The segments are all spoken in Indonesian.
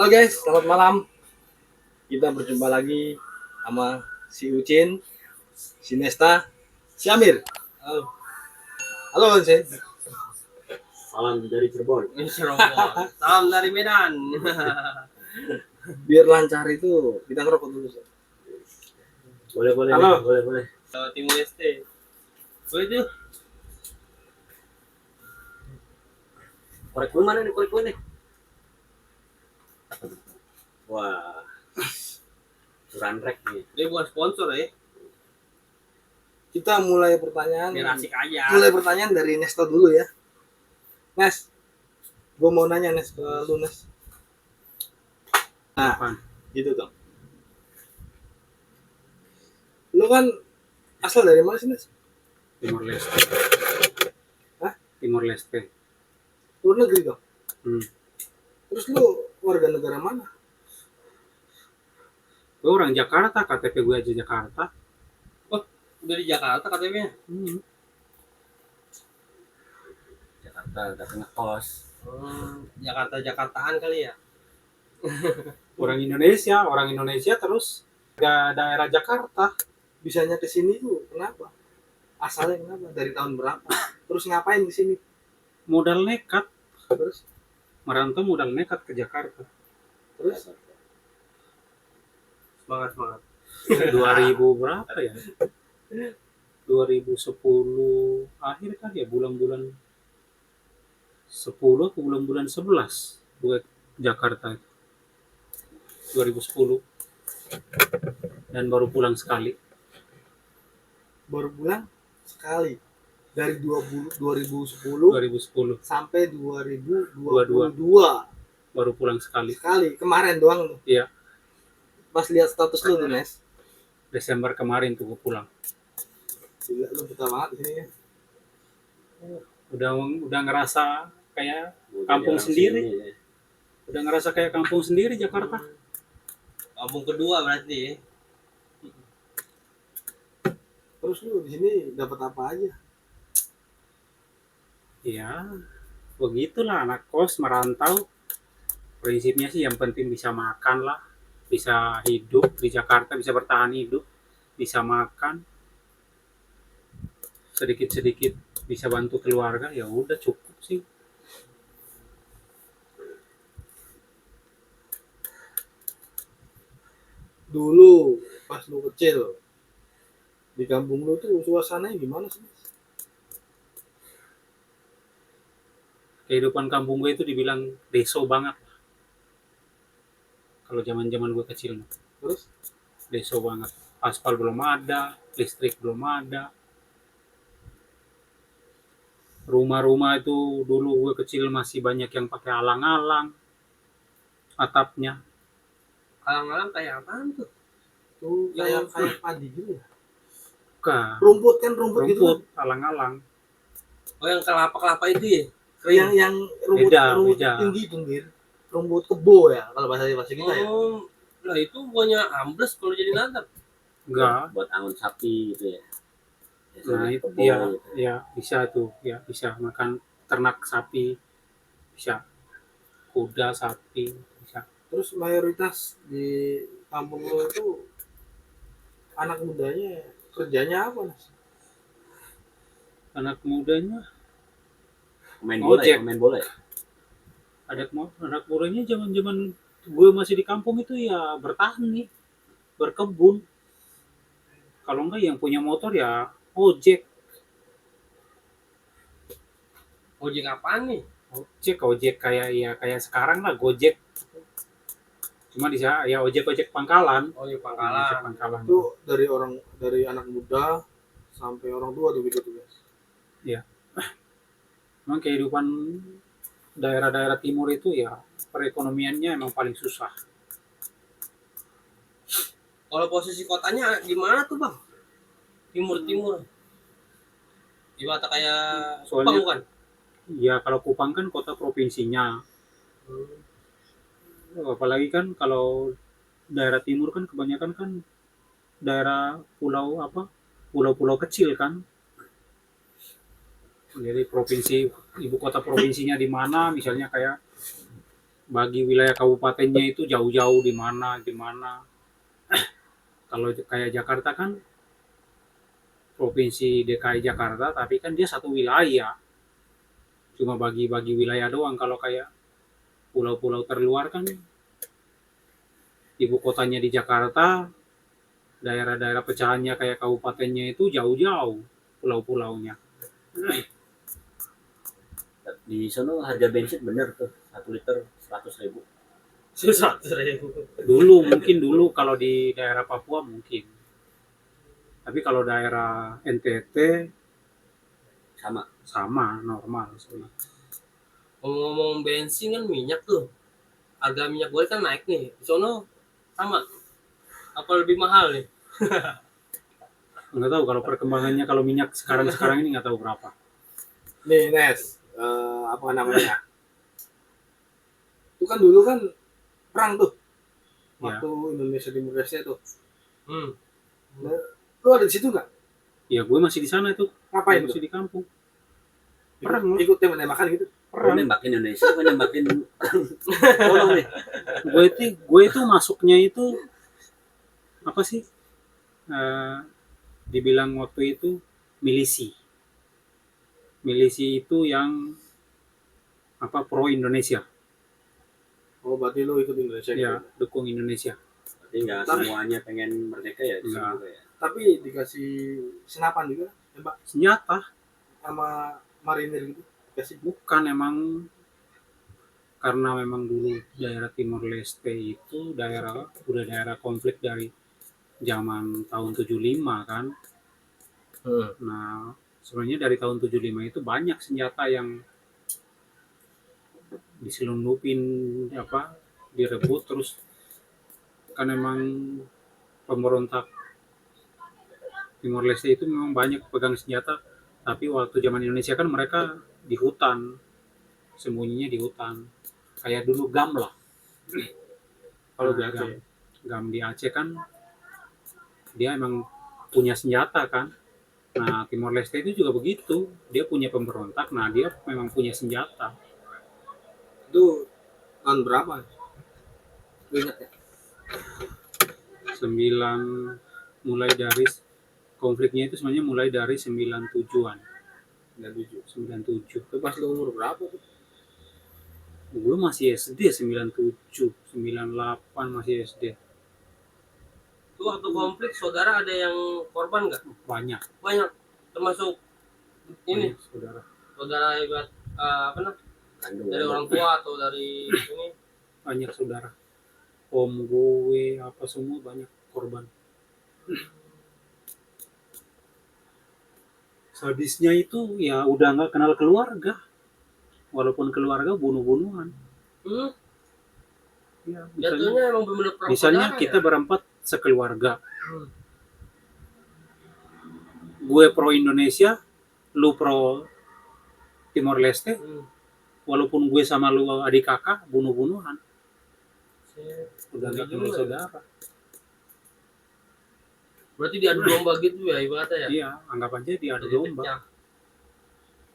Halo guys, selamat malam. Kita berjumpa lagi sama si Ucin, si Nesta, si Amir. Halo, halo Ucin. Salam dari Cirebon. Salam dari Medan. Biar lancar itu kita ngerokok dulu. Boleh. Halo. Boleh. Timur Leste. Boleh tuh. Korek gue mana nih? Korek gue nih. Wah. Ranrek nih. Dia bukan sponsor ya. Kita mulai pertanyaan. Biar asik aja. Mulai pertanyaan dari Nesta dulu ya. Nes, gue mau nanya Nes ke lu Nes. Nah, Apaan? gitu dong. Lu kan asal dari mana sih Nes? Timur Leste. Hah? Timur Leste. Luar negeri dong. Terus lu warga negara mana? Gue orang Jakarta, KTP gue aja Jakarta. Udah di Jakarta KTP-nya. Jakarta, tapi ngekos. Jakarta-Jakartaan kali ya. Orang Indonesia terus ke daerah Jakarta. Bisanya ke sini tuh kenapa? Asalnya kenapa? Dari tahun berapa? Terus ngapain di sini? Modal nekat. Terus Merantau modal nekat ke Jakarta. terus Semangat. 2000 berapa ya? 2010 akhir kan ya, bulan-bulan 10 atau bulan-bulan 11 gue Jakarta 2010 dan baru pulang sekali. baru pulang sekali dari 2010 sampai 2022 baru pulang sekali. kemarin doang tuh. Iya. Pas lihat status lu tuh Nes, Desember kemarin tuh gue pulang. gila lu betah banget di sini ya. Udah ngerasa kayak kampung sendiri. Udah ngerasa kayak kampung sendiri Jakarta. Kampung kedua berarti ya. Terus lu di sini dapat apa aja? Ya, begitulah anak kos merantau. Prinsipnya sih yang penting bisa makan lah, bisa hidup di Jakarta, bisa bertahan hidup, bisa makan, sedikit-sedikit bisa bantu keluarga, ya udah cukup sih. Dulu pas lu kecil di kampung lu tuh suasananya gimana sih? Kehidupan kampung gue itu dibilang deso banget. Kalau zaman-zaman gue kecil, Terus deso banget. Aspal belum ada, listrik belum ada. Rumah-rumah itu dulu gue kecil masih banyak yang pakai alang-alang atapnya. Alang-alang kayak apaan tuh? tuh kayak padi gitu ya. Bukan. Rumput gitu kan. Alang-alang. Oh yang kelapa-kelapa itu ya? Yang rumput Beda. tinggi pinggir. Rumput kebo ya kalau bahasa kita ya. Oh, nah itu bukannya ambles kalau jadi nanam. Enggak. Buat angon sapi gitu ya. Nah itu Kebo ya, gitu. ya bisa tuh, ya bisa makan ternak sapi, bisa kuda, sapi, bisa. Terus mayoritas di kampung lo itu anak mudanya kerjanya apa Mas? Anak mudanya Main bola Ojek. ya. anak mudanya zaman gue masih di kampung itu ya bertahan nih, berkebun. Kalau enggak yang punya motor ya ojek. Ojek apaan nih? Ojek kayak sekarang lah, Gojek. Cuma di sana ya ojek pangkalan. Oh, ya Ojek pangkalan. pangkalan. Itu dari anak muda sampai orang tua tuh gitu tuh guys. Memang kehidupan daerah-daerah timur itu ya perekonomiannya emang paling susah. Kalau posisi kotanya gimana tuh bang? Timur. Gimana kayak Soalnya- Kupang bukan? Ya kalau Kupang kan kota provinsinya. Apalagi kan kalau daerah timur kan kebanyakan kan daerah pulau-pulau kecil kan. Jadi ibu kota provinsinya di mana, misalnya kayak bagi wilayah kabupatennya itu jauh-jauh di mana. Kalau kayak Jakarta kan provinsi DKI Jakarta, tapi kan dia satu wilayah. Cuma bagi-bagi wilayah doang. Kalau kayak pulau-pulau terluar kan ibu kotanya di Jakarta, daerah-daerah pecahannya kayak kabupatennya itu jauh-jauh pulau-pulaunya. Di sono harga bensin bener tuh 1 liter 100.000. 100.000. Dulu kalau di daerah Papua mungkin. Tapi kalau daerah NTT sama normal sama. Ngomong bensin kan minyak tuh. Harga minyak goreng kan naik nih. Di sono sama. Apa lebih mahal nih? Nggak tahu kalau perkembangannya kalau minyak sekarang ini nggak tahu berapa. Nih Nes, apa namanya? Itu kan dulu kan perang tuh. Ya. Waktu Indonesia Timur Leste tuh. Hmm. Lu ada di situ nggak? Ya gue masih di sana itu. Ngapain Masih tuh? di kampung. Ikut tembak-tembakan gitu. Lu nembakin Indonesia apa nembakin tolong nih. Gue itu masuknya itu apa sih? Dibilang waktu itu milisi. Milisi itu yang apa pro Indonesia. Oh, berarti lu ikut Indonesia Ya, gitu. dukung Indonesia. Berarti nggak semuanya pengen merdeka ya di sini Nggak. juga ya. Tapi dikasih senapan juga, tembak Senjata sama marinir gitu. Dikasih bukan emang karena memang dulu daerah Timor Leste itu udah daerah konflik dari zaman tahun 75 kan. Nah, sebenarnya dari tahun 75 itu banyak senjata yang diselundupin apa direbut terus kan memang pemberontak Timor Leste itu memang banyak pegang senjata, tapi waktu zaman Indonesia kan mereka di hutan, sembunyinya di hutan. Kayak dulu GAM lah. Kalau di Aceh. GAM di Aceh kan dia emang punya senjata kan. Nah, Timor Leste itu juga begitu. Dia punya pemberontak, nah dia memang punya senjata. itu tahun berapa? Lu ingat ya? mulai dari konfliknya itu sebenarnya mulai dari 97-an. 97. Itu pas lu umur berapa tuh? Gue masih SD 97, 98 masih SD. Itu waktu konflik saudara ada yang korban nggak? Banyak. Banyak. Termasuk ini Saudara. saudara hebat apa namanya? Kandung. Dari orang tua atau dari ini. Banyak saudara. Om gue apa semua banyak korban. Sadisnya itu ya udah nggak kenal keluarga. Walaupun keluarga bunuh-bunuhan. Ya, Jatuhnya emang benar-benar perang misalnya saudara, kita ya? berempat sekeluarga. Gue pro Indonesia, lu pro Timor Leste. Walaupun gue sama lu adik kakak, bunuh-bunuhan. Udah nggak kenal saudara. Berarti diadu domba gitu ya ibaratnya ya? Iya, anggap aja diadu Jadi domba. pecah.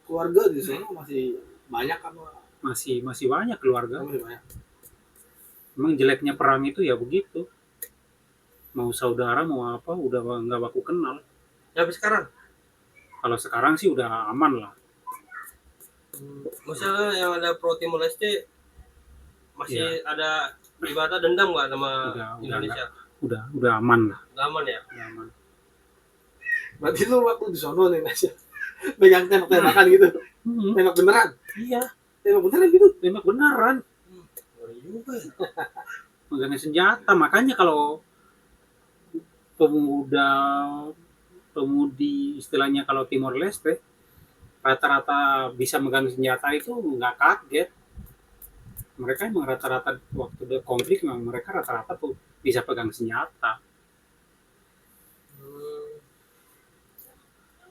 Keluarga di sana masih banyak apa? Masih banyak keluarga. Masih banyak. Emang jeleknya perang itu ya begitu. Mau saudara mau apa udah nggak baku kenal. Sampai sekarang? Kalau sekarang sih udah aman lah. Misalnya yang ada pro Timor Leste masih ada ibaratnya dendam nggak sama Udah Indonesia? Udah aman lah. Nggak aman ya? Udah aman. Berarti lu waktu di sono nih Nes. Pegang tembak-tembakan gitu. Tembak beneran. Iya, Tembak beneran gitu. tembak beneran. Ngeri juga ya. Megangnya senjata. Makanya kalau pemudi istilahnya kalau Timor Leste rata-rata bisa megang senjata itu nggak kaget. Mereka emang rata-rata waktu ada konflik memang mereka rata-rata tuh bisa pegang senjata.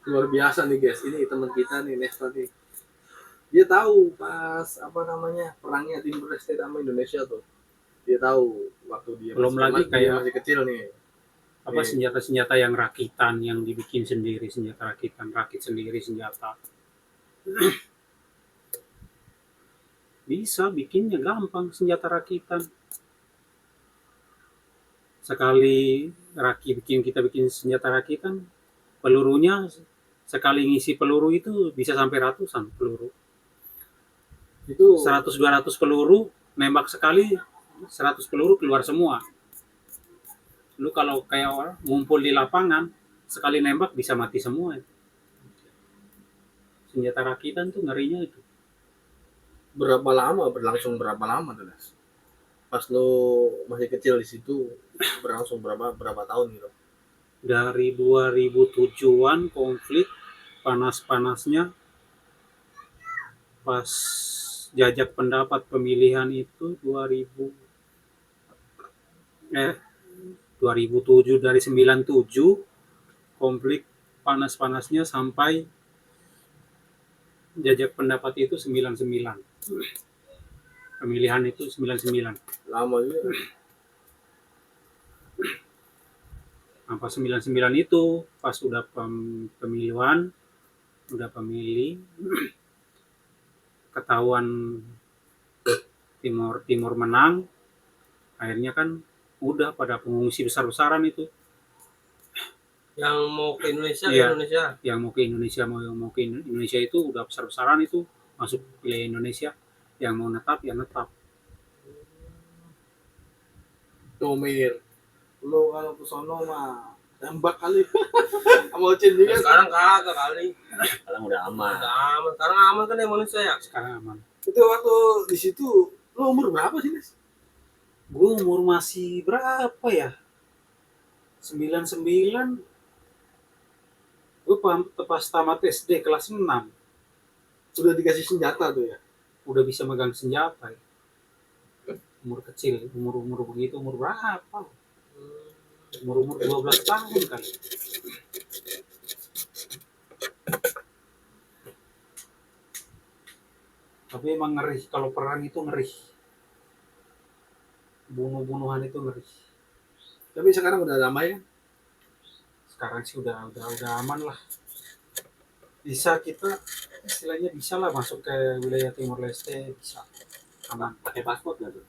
Luar biasa nih guys. Ini teman kita nih Nes tadi. Dia tahu pas apa namanya perangnya Timor Leste sama Indonesia tuh. Dia tahu waktu dia Belum lagi dia kayak masih kecil nih. apa senjata-senjata yang rakitan yang dibikin sendiri, senjata rakitan, rakit sendiri senjata. Bisa bikinnya gampang, senjata rakitan. Sekali kita bikin senjata rakitan, pelurunya sekali ngisi peluru itu bisa sampai ratusan peluru. Itu 100-200 peluru, nembak sekali 100 peluru keluar semua. Lu kalau kayak orang ngumpul di lapangan, sekali nembak bisa mati semua. Senjata rakitan tuh ngerinya itu. berlangsung berapa lama tuh, Nes? Pas lo masih kecil di situ berlangsung berapa tahun gitu? Dari 2007-an konflik panas-panasnya, pas jajak pendapat pemilihan itu 2007, dari 97 konflik panas-panasnya sampai jajak pendapat itu 99. Pemilihan itu 99. Lama juga. Nah, pas 99 itu pas udah pemilihan, udah pemilih, ketahuan Timur menang, akhirnya kan udah pada pengungsi besar-besaran itu. Yang mau ke Indonesia, Iya. ke Indonesia. Yang mau ke Indonesia itu udah besar-besaran itu, masuk wilayah Indonesia. Yang mau netap ya netap. Domir, lo kalau ke sono mah tembak kali. Sama Ucin juga. Sekarang kagak kali. Sekarang udah aman. Udah aman. Sekarang aman kan Indonesia ya. Sekarang aman. Itu waktu di situ lo umur berapa sih, Nes? Gue umur masih berapa ya? 99. Gue pas tamat SD kelas 6. Udah dikasih senjata tuh ya? Udah bisa megang senjata ya. Umur kecil, umur begitu, umur berapa? Umur 12 tahun kali. Tapi emang ngeri, kalau perang itu ngeri. Bunuh-bunuhan itu ngeri. Tapi sekarang udah damai kan? Sekarang sih udah aman lah. Bisa kita istilahnya bisa lah masuk ke wilayah Timor Leste, bisa aman. Pakai paspor nggak tuh?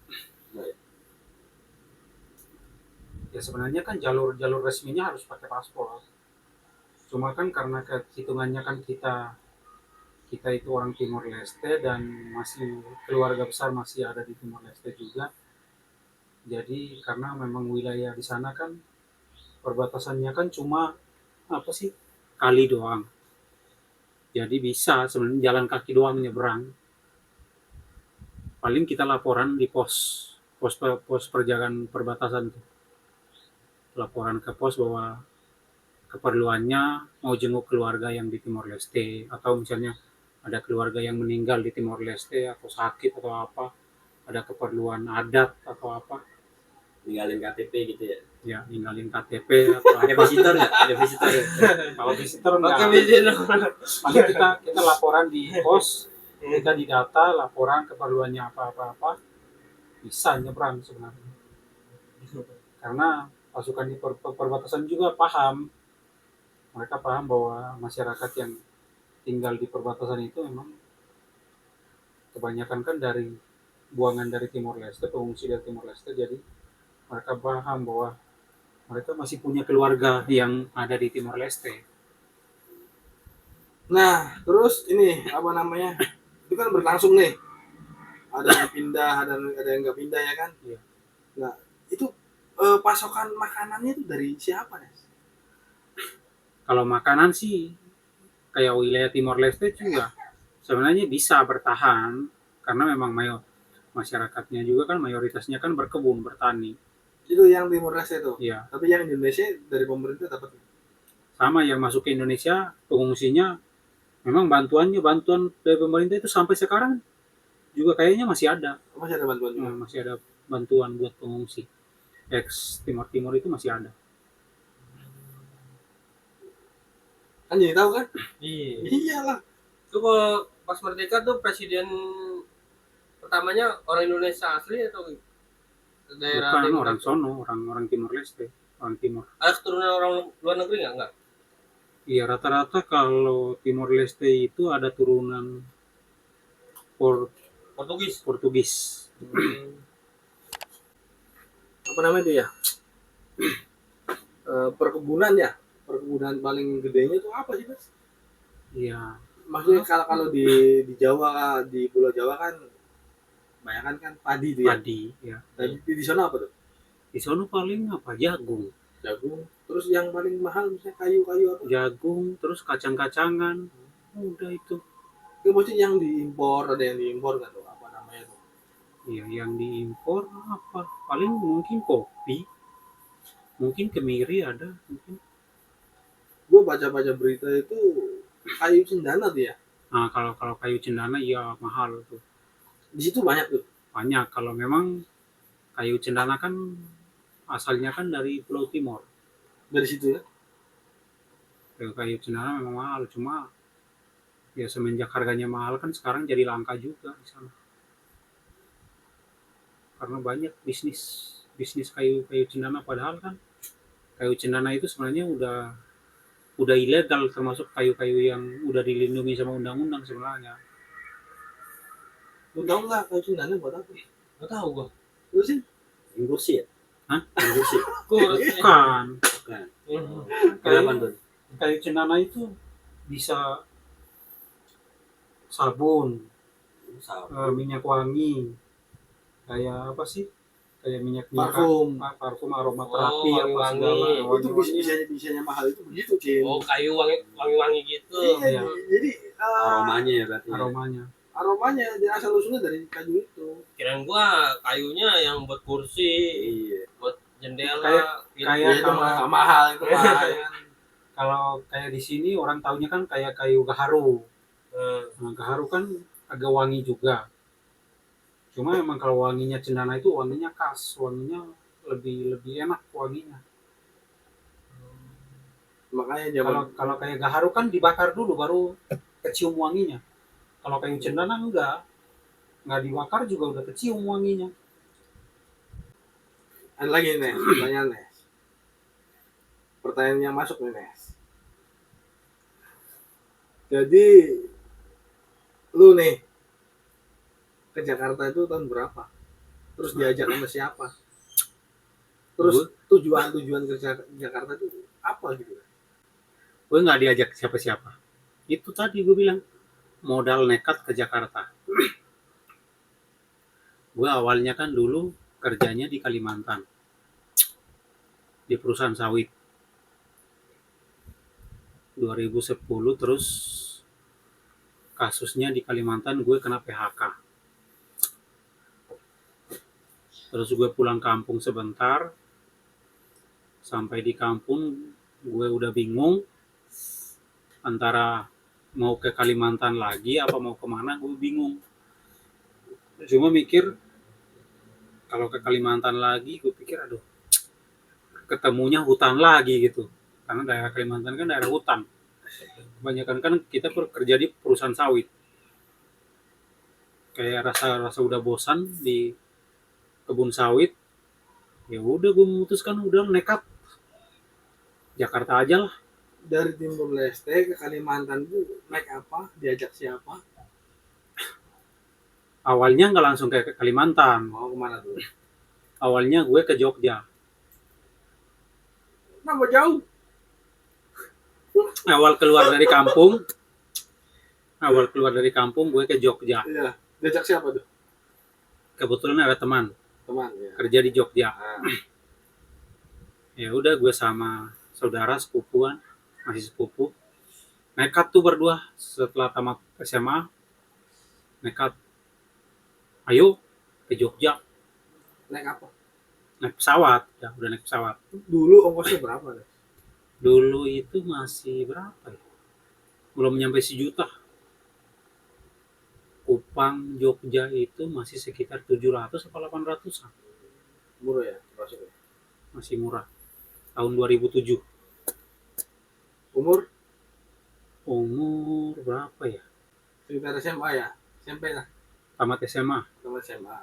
Ya sebenarnya kan jalur resminya harus pakai paspor. Cuma kan karena hitungannya kan kita itu orang Timor Leste dan masih keluarga besar masih ada di Timor Leste juga. Jadi karena memang wilayah di sana kan perbatasannya kan cuma apa sih, kali doang. Jadi bisa sebenarnya jalan kaki doang nyebrang. Paling kita laporan di pos perjagaan perbatasan tuh. Laporan ke pos bahwa keperluannya mau jenguk keluarga yang di Timor Leste, atau misalnya ada keluarga yang meninggal di Timor Leste atau sakit atau apa, ada keperluan adat atau apa, Ninggalin KTP gitu ya. ya ninggalin KTP atau Pakai visitor nggak? Ada visitor ya? kalau visitor Pakai enggak. video. Paling kita laporan di pos, kita didata laporan keperluannya apa bisa nyebrang sebenarnya. Karena pasukan di perbatasan juga paham, mereka paham bahwa masyarakat yang tinggal di perbatasan itu memang kebanyakan kan dari buangan dari Timor Leste, pengungsi dari Timor Leste, jadi mereka paham bahwa mereka masih punya keluarga yang ada di Timor Leste. Nah, terus ini apa namanya? Itu kan berlangsung nih. Ada yang pindah, ada yang nggak pindah ya kan? Iya. Nah, itu pasokan makanannya itu dari siapa, Nes? Kalau makanan sih kayak wilayah Timor Leste juga sebenarnya bisa bertahan karena memang masyarakatnya juga kan mayoritasnya kan berkebun, bertani. Itu yang Timor Leste itu. Iya. Tapi yang Indonesia dari pemerintah dapat. Sama yang masuk ke Indonesia pengungsinya memang bantuan dari pemerintah itu sampai sekarang juga kayaknya masih ada. Masih ada bantuan juga. Masih ada bantuan buat pengungsi. Ex Timor itu masih ada. Kan jadi tahu kan? Iya. Iyalah. Itu kalau pas merdeka tuh presiden pertamanya orang Indonesia asli atau daerah Bukan Timur? orang sono, orang Timor Leste, orang Timor. Ada keturunan orang luar negeri nggak? Iya, rata-rata kalau Timor Leste itu ada turunan Portugis. Portugis. Apa namanya itu ya? Perkebunan ya. Perkebunan paling gedenya itu apa sih, Mas? Iya, Maksudnya kalau di Jawa, di Pulau Jawa kan kebanyakan kan padi itu ya. padi ya. Dan di sana apa tuh? Di sono paling apa? Jagung. Jagung. Terus yang paling mahal misalnya kayu-kayu apa? Jagung, terus kacang-kacangan. Udah itu. Itu maksudnya yang diimpor, ada yang diimpor nggak tuh? Apa namanya tuh? Iya, yang diimpor apa? Paling mungkin kopi. Mungkin kemiri ada, mungkin. Gue baca-baca berita itu kayu cendana tuh ya. Nah, kalau kayu cendana iya mahal tuh. Di situ banyak tuh. Banyak kalau memang kayu cendana kan asalnya kan dari Pulau Timur. Dari situ ya. Kayu cendana memang mahal, cuma ya semenjak harganya mahal kan sekarang jadi langka juga di sana. Karena banyak bisnis kayu cendana, padahal kan kayu cendana itu sebenarnya udah ilegal, termasuk kayu-kayu yang udah dilindungi sama undang-undang sebenarnya. Lu tahu nggak kayu cendana buat apa? Nggak tahu gua. Lu sih? Ingursi ya? Hah? Ingursi. Bukan. Bukan. Hmm. Kenapa tuh? Kayu cendana itu bisa sabun, minyak wangi, kayak apa sih? Kayak minyak parfum, aromaterapi Oh, apa wangi-wangi. segala. Itu bisanya mahal itu begitu, Cin. Oh, kayu wangi gitu. Iya, iya. jadi Aromanya ya berarti. Aromanya. aromanya asal usulnya dari kayu itu. Kirain gua kayunya yang buat kursi, Iya. buat jendela, Kayak Itu mahal itu mahal. Kalau kayak di sini orang taunya kan kayak kayu gaharu. Hmm. Nah, gaharu kan agak wangi juga. Cuma emang kalau wanginya cendana itu wanginya khas, wanginya lebih enak wanginya. Makanya Kalau kayak gaharu kan dibakar dulu baru kecium wanginya. Kalau kayu cendana enggak dibakar juga udah kecium wanginya. ada lagi nih, pertanyaan nih. Pertanyaan yang masuk nih, Nes. Jadi lu nih ke Jakarta itu tahun berapa? Terus diajak sama siapa? Terus tujuan ke Jakarta itu apa gitu? Gue nggak diajak siapa-siapa. Itu tadi gue bilang modal nekat ke Jakarta. Gue awalnya kan dulu kerjanya di Kalimantan, di perusahaan sawit. 2010 terus kasusnya di Kalimantan gue kena PHK. Terus gue pulang kampung sebentar. Sampai di kampung gue udah bingung antara mau ke Kalimantan lagi apa mau kemana, gue bingung. Cuma mikir kalau ke Kalimantan lagi gue pikir aduh ketemunya hutan lagi gitu. Karena daerah Kalimantan kan daerah hutan. Kebanyakan kan kita kerja di perusahaan sawit. Kayak rasa udah bosan di kebun sawit. Ya udah gue memutuskan udah nekat Jakarta aja lah. Dari Timur Leste ke Kalimantan itu naik apa? Diajak siapa? Awalnya nggak langsung ke Kalimantan. Mau kemana tuh? Awalnya gue ke Jogja. Kenapa jauh? Awal keluar dari kampung gue ke Jogja. Iya. Diajak siapa tuh? Kebetulan ada teman Ya. kerja di Jogja. Nah, Ya udah gue sama saudara sepupuan, masih sepupu. Nekat tuh berdua setelah tamat SMA. Nekat. Ayo ke Jogja. naik apa? Naik pesawat. Ya udah naik pesawat. Dulu ongkosnya berapa deh? Dulu itu masih berapa ya? Belum nyampe 1 juta. Kupang Jogja itu masih sekitar 700 atau 800-an. Murah ya, masuk ya. Masih murah. Tahun 2007. Umur Berapa ya? sekitar SMA ya? SMP lah. Tamat SMA. Sama SMA.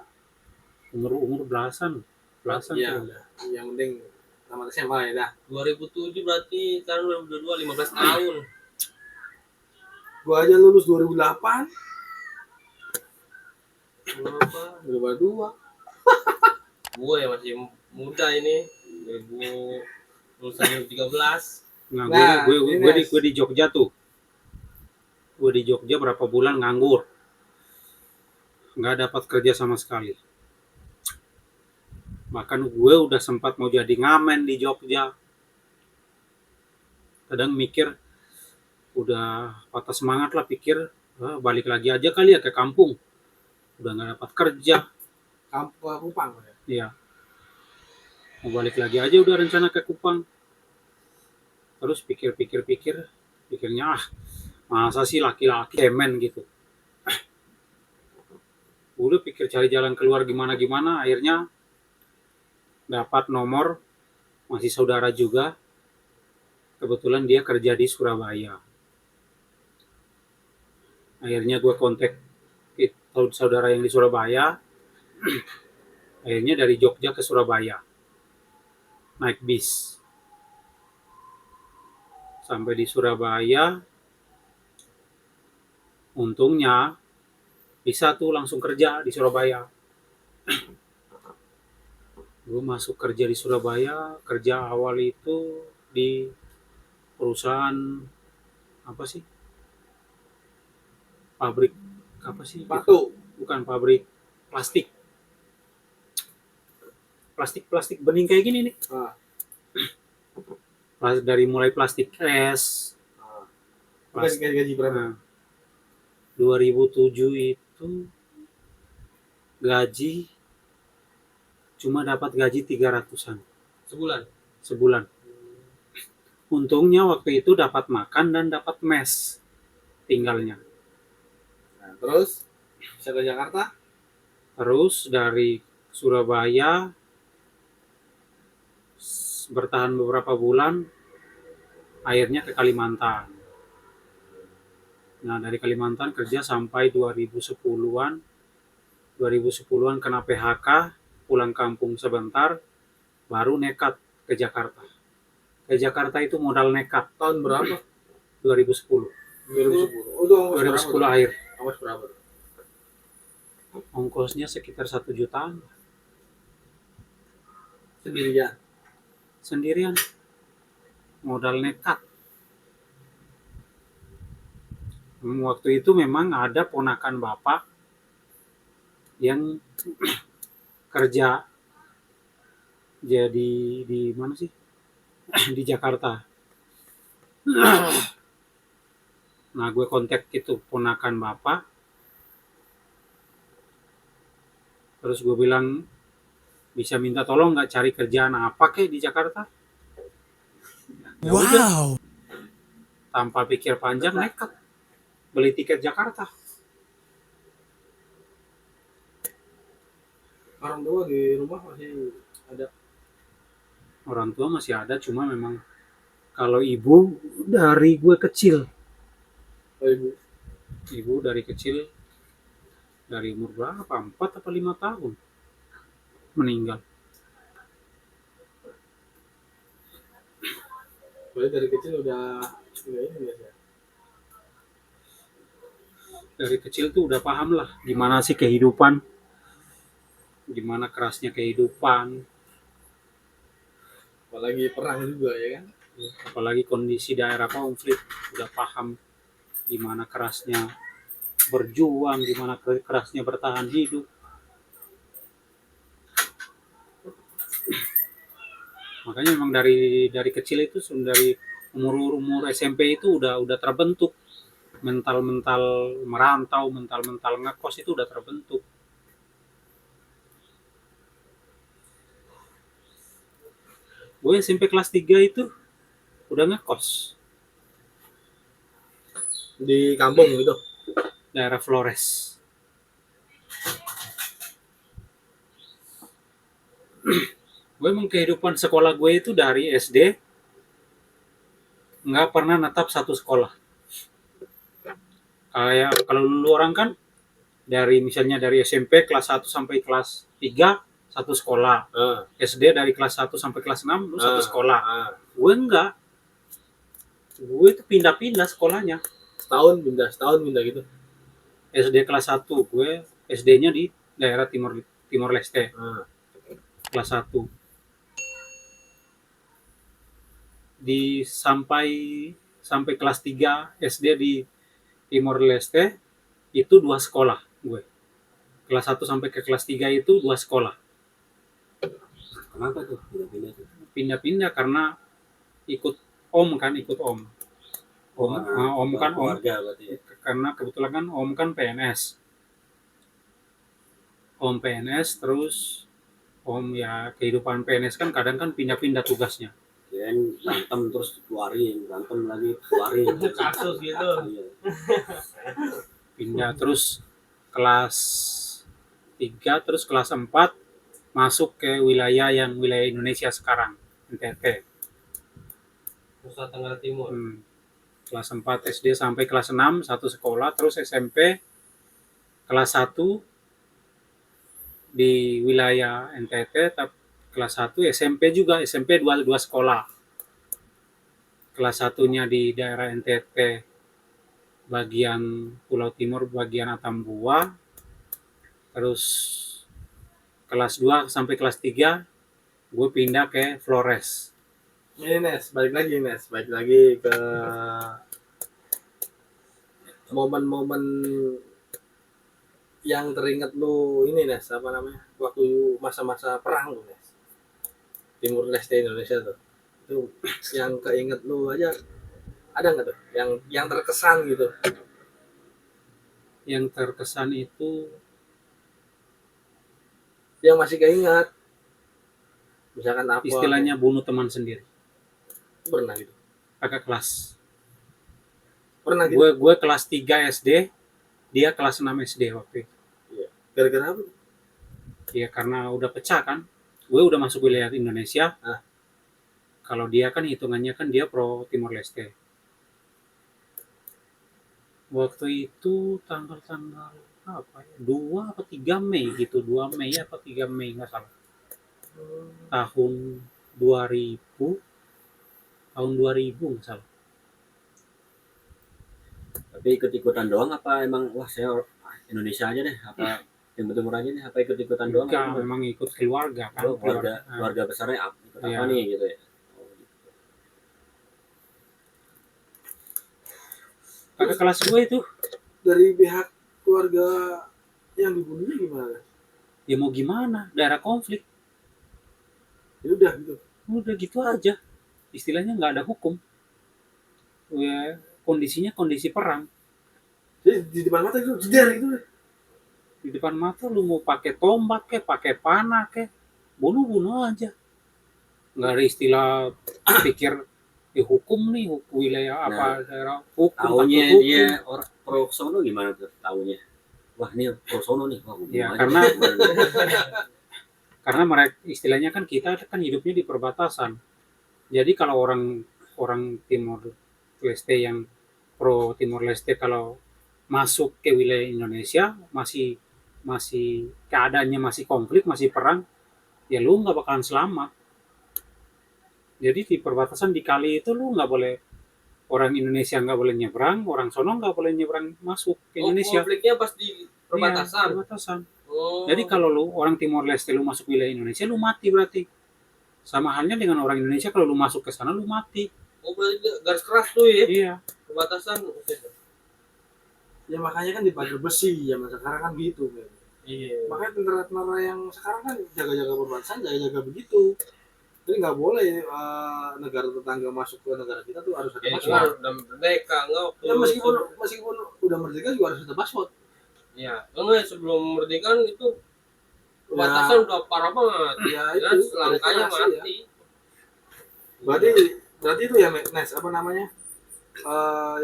Umur belasan. Iya, tuh. udah. Yang penting tamat SMA ya dah. 2007 berarti sekarang 2022 15 tahun. Gua aja lulus 2008. berapa? 2002. Gue masih muda ini. 2013. Nah, Nah, gue di Jogja tuh. Gue di Jogja berapa bulan nganggur. Nggak dapat kerja sama sekali. Bahkan gue udah sempat mau jadi ngamen di Jogja. Kadang mikir, udah patah semangat lah pikir, balik lagi aja kali ya ke kampung. Udah nggak dapat kerja. Kampung Kupang ya. Iya. Mau balik lagi aja udah rencana ke Kupang. Terus pikirnya masa sih laki-laki cemen gitu. Udah pikir cari jalan keluar gimana, akhirnya dapat nomor, masih saudara juga. Kebetulan dia kerja di Surabaya. Akhirnya gue kontak saudara yang di Surabaya. Akhirnya dari Jogja ke Surabaya. Naik bis. Sampai di Surabaya, untungnya bisa tuh langsung kerja di Surabaya. Gue masuk kerja di Surabaya, kerja awal itu di perusahaan apa sih? Pabrik apa sih? Batu. Bukan pabrik plastik. Plastik bening kayak gini nih. Dari mulai plastik es. Gaji berapa? Nah, 2007 itu gaji cuma dapat gaji 300-an Sebulan. Untungnya waktu itu dapat makan dan dapat mes tinggalnya. Nah, terus bisa ke Jakarta? Terus dari Surabaya bertahan beberapa bulan, akhirnya ke Kalimantan. Nah, dari Kalimantan kerja sampai 2010-an. 2010-an kena PHK, pulang kampung sebentar, baru nekat ke Jakarta. Ke Jakarta itu modal nekat. Tahun berapa? 2010. 2010. Itu 2010 akhir. Ongkos berapa? Ongkosnya sekitar 1 jutaan. Sendirian. Modal nekat. Waktu itu memang ada ponakan bapak yang kerja jadi di mana sih? Di Jakarta. Nah, gue kontak itu ponakan bapak. Terus gue bilang, bisa minta tolong nggak cari kerjaan apa kek di Jakarta? Ya udah, tanpa pikir panjang nekat beli tiket Jakarta. Orang tua di rumah masih ada. Orang tua masih ada, cuma memang kalau ibu dari gue kecil. Oh, Ibu dari kecil, dari umur berapa? 4 atau 5 tahun meninggal. Berarti dari kecil udah ini biasa. Dari kecil tuh udah paham lah gimana sih kehidupan, gimana kerasnya kehidupan, Apalagi perang juga ya kan. apalagi kondisi daerah konflik, udah paham gimana kerasnya berjuang, gimana kerasnya bertahan hidup. Makanya memang dari kecil itu, dari umur SMP itu udah terbentuk mental merantau, mental ngekos itu udah terbentuk. Gue SMP kelas 3 itu udah ngekos Di kampung gitu. daerah Flores. Gue emang kehidupan sekolah gue itu dari SD nggak pernah netap satu sekolah. Kayak kalau dulu orang kan misalnya dari SMP kelas 1 sampai kelas 3 satu sekolah. SD dari kelas 1 sampai kelas 6 lu satu sekolah. Gue enggak. Gue itu pindah-pindah sekolahnya. Setahun pindah gitu. SD kelas 1 gue SD-nya di daerah Timor Leste Ah, kelas 1. Sampai kelas 3 SD di Timor Leste itu 2 sekolah gue. Kelas 1 sampai ke kelas 3 itu 2 sekolah. Kenapa tuh pindah-pindah tuh? Pindah-pindah karena ikut om. Om kan keluarga berarti ya. karena kebetulan kan om kan PNS. Om PNS terus om ya kehidupan PNS kan kadang kan pindah-pindah tugasnya. Kirain berantem terus keluarin, berantem lagi keluarin. Kasus gitu. Iya. Pindah terus kelas 3 terus kelas 4 masuk ke wilayah Indonesia sekarang, NTT. Nusa Tenggara Timur. Kelas 4 SD sampai kelas 6 satu sekolah, terus SMP kelas 1 di wilayah NTT, kelas 1 SMP juga, SMP dua sekolah. Kelas 1-nya di daerah NTT bagian Pulau Timur, bagian Atambua. Terus kelas 2 sampai kelas 3 gue pindah ke Flores. ini Nes, balik lagi ke momen-momen yang teringat lu ini Nes, apa namanya, waktu masa-masa perang lu Nes, Timur Leste Indonesia tuh, itu yang keinget lu aja ada nggak tuh yang terkesan gitu? Yang terkesan itu Yang masih keinget, misalkan apa? istilahnya bunuh teman sendiri. Pernah gitu? Kakak kelas. Pernah gitu? Gue kelas 3 SD, dia kelas 6 SD waktu itu. Gara-gara apa? Ya karena udah pecah kan. Gue udah masuk wilayah Indonesia. Ah. Kalau dia kan hitungannya kan dia pro Timor Leste. Waktu itu tanggal apa ya? 2 atau 3 Mei gitu. 2 Mei apa 3 Mei nggak salah. Tahun 2000 nggak salah. Tapi ikut-ikutan doang apa emang wah saya Indonesia aja deh apa Timur aja nih apa ikut-ikutan doang? Enggak, memang ikut keluarga kan. Oh, keluarga besarnya ikut apa Iya. nih gitu ya. Oh, gitu. Kakak kelas gue itu Dari pihak keluarga yang dibunuhnya gimana? ya mau gimana, daerah konflik. Ya udah gitu. Udah gitu aja. Istilahnya nggak ada hukum. Ya, kondisinya kondisi perang. Jadi di depan mata itu jeder gitu. Di depan mata lu mau pakai tombak ke, pakai panah ke, bunuh aja. Nggak ada istilah pikir hukum nih, hukum wilayah apa daerah hukum. Taunya hukum. dia orang pro sono gimana tuh taunya? Wah ini pro sono nih, wah Ya, aja. karena mereka istilahnya kan kita kan hidupnya di perbatasan. Jadi kalau orang Timor Leste yang pro Timor Leste kalau masuk ke wilayah Indonesia masih keadaannya masih konflik, masih perang, ya lu nggak bakalan selamat. Jadi di perbatasan di kali itu lu nggak boleh, orang Indonesia nggak boleh nyebrang, orang sono nggak boleh nyebrang masuk ke Indonesia. Konfliknya pas di perbatasan. Iya, perbatasan. Oh. Jadi kalau lu orang Timor Leste lu masuk wilayah Indonesia lu mati berarti. Sama halnya dengan orang Indonesia kalau lu masuk ke sana lu mati. Oh berarti garis keras tuh ya. Iya. Perbatasan. Ya makanya kan di pagar besi zaman sekarang kan gitu kan. Iya. Makanya tentara-tentara yang sekarang kan jaga-jaga perbatasan, jaga-jaga begitu. Jadi nggak boleh negara tetangga masuk ke negara kita tuh harus ada Ya, password. udah merdeka nggak? Ya meskipun udah merdeka juga harus ada password. Ya, enggak sebelum merdeka itu perbatasan udah parah banget. Ya Ya, itu langkahnya registrasi ya. mati. Berarti itu ya Nes, apa namanya?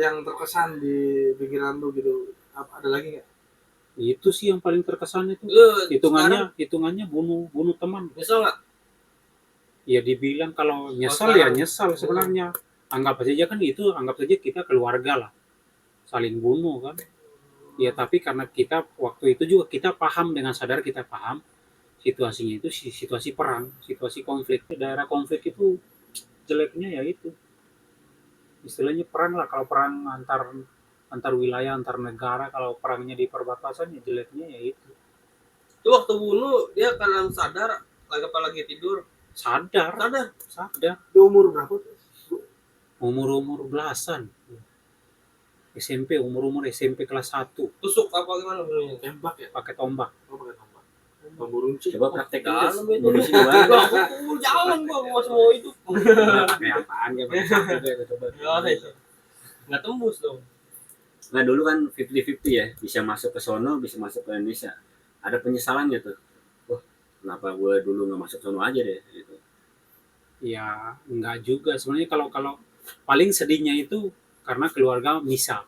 Yang terkesan di pikiran lu gitu. Ada lagi nggak? Itu sih yang paling terkesan itu. Sekarang Hitungannya bunuh teman. nyesel nggak? Ya dibilang kalau nyesal sekarang. ya nyesal sebenarnya. Anggap saja kan itu, anggap saja kita keluarga lah. Saling bunuh kan. Ya tapi karena kita waktu itu juga kita paham, dengan sadar kita paham situasinya itu situasi perang, situasi konflik. Daerah konflik itu jeleknya ya itu. Istilahnya perang lah, kalau perang antar wilayah, antar negara, kalau perangnya di perbatasan ya jeleknya ya itu. Itu waktu bunuh dia kadang sadar lagi tidur. Sadar. Itu umur berapa tuh? Umur belasan. Umur SMP kelas 1 Tusuk apa gimana bunuhnya? Tembak ya? pakai tombak. Oh, pakai tombak. Bambu runcing. Coba praktek Dalam dulu. itu. Bunuh sini gimana? Jangan gua masih mau itu. Pakai apaan ya? Pakai sapu kayak coba. Nggak tembus dong. Nah dulu kan 50-50 ya, bisa masuk ke sono, bisa masuk ke Indonesia. Ada penyesalan gitu. Wah, kenapa gue dulu nggak masuk sono aja deh gitu. Ya enggak juga sebenarnya, kalau paling sedihnya itu karena keluarga misah.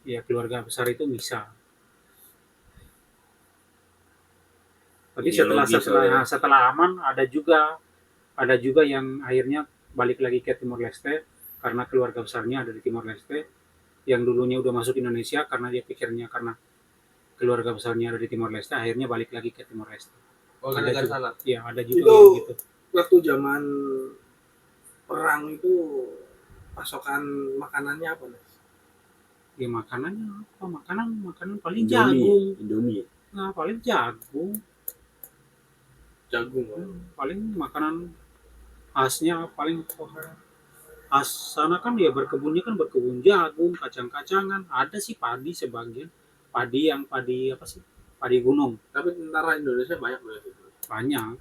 Ya keluarga besar itu misah. Tapi Ideologi soalnya. setelah aman ada juga yang akhirnya balik lagi ke Timor Leste karena keluarga besarnya ada di Timor Leste, yang dulunya udah masuk Indonesia karena dia pikirnya karena keluarga besarnya ada di Timor Leste akhirnya balik lagi ke Timor Leste. Oh, Ada gara-gara juga. sana. Ya ada juga Itu yang gitu. waktu zaman perang itu pasokan makanannya apa nih? Ya makanannya apa? Makanan paling jagung. Indomie. Nah, paling jagung. Jagung. Paling makanan khasnya paling khas sana kan ya berkebun jagung, kacang-kacangan, ada sih padi sebagian. Padi apa sih? Padi gunung. Tapi tentara Indonesia banyak loh itu. Banyak.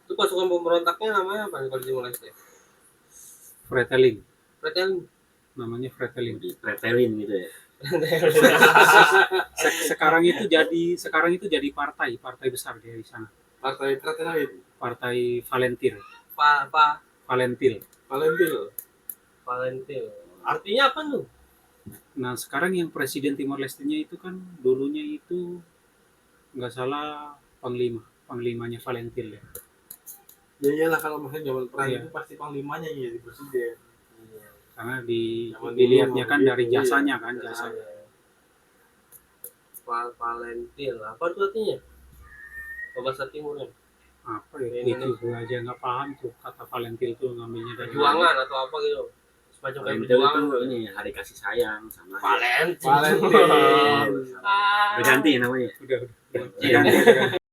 Itu pasukan pemberontaknya namanya apa kalau di Timor Leste? Fretelin. Pretelin. Namanya Fretelin. Dipretelin gitu ya. Sekarang itu jadi partai besar dia di sana. Partai lain. Partai Valentil. Valentil. Valentil. Artinya apa tuh? Nah, sekarang yang presiden Timor Leste-nya itu kan dulunya itu nggak salah panglimanya Valentil ya. Ya iyalah kalau misalnya zaman perang Iya. itu pasti panglimanya yang jadi presiden. Karena Zaman dilihatnya dulu kan gitu, dari iya. jasanya kan, jasanya. Valentil. Apa itu artinya? Bahasa Timurnya. Apa ya? Ini Itu gue aja nggak paham tuh kata Valentil tuh ngambilnya dari Perjuangan atau apa gitu. Semacam kayak Valentin perjuangan. itu ini hari kasih sayang sama. Valentil. Valentil. Ah. Berganti namanya. Udah. Iya. Ganti.